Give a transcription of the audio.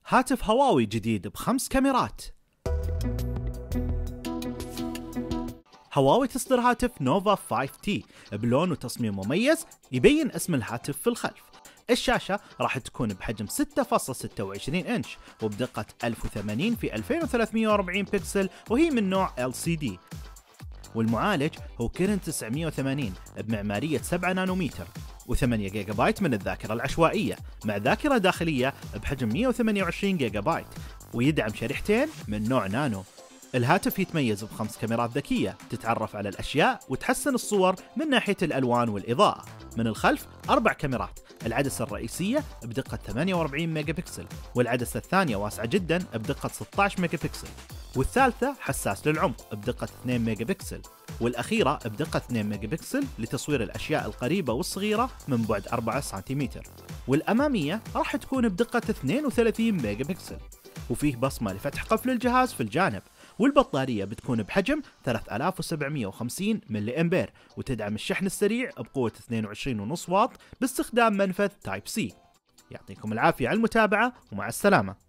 هاتف هواوي جديد ب5 كاميرات. هواوي تصدر هاتف نوفا 5T بلون وتصميم مميز يبين اسم الهاتف في الخلف. الشاشة راح تكون بحجم 6.26 انش وبدقة 1080 في 2340 بكسل وهي من نوع LCD. والمعالج هو كيرن 980 بمعمارية 7 نانومتر و8 جيجا بايت من الذاكرة العشوائية مع ذاكرة داخلية بحجم 128 جيجا بايت ويدعم شريحتين من نوع نانو. الهاتف يتميز ب5 كاميرات ذكية تتعرف على الأشياء وتحسن الصور من ناحية الألوان والإضاءة. من الخلف 4 كاميرات، العدسة الرئيسية بدقة 48 ميجا بكسل والعدسة الثانية واسعة جدا بدقة 16 ميجا بكسل والثالثة حساس للعمق بدقة 2 ميجا بكسل والأخيرة بدقة 2 ميجا بكسل لتصوير الأشياء القريبة والصغيرة من بعد 4 سنتيمتر والأمامية راح تكون بدقة 32 ميجا بكسل وفيه بصمة لفتح قفل الجهاز في الجانب. والبطارية بتكون بحجم 3750 ملي أمبير وتدعم الشحن السريع بقوة 22.5 واط باستخدام منفذ تايب سي. يعطيكم العافية على المتابعة ومع السلامة.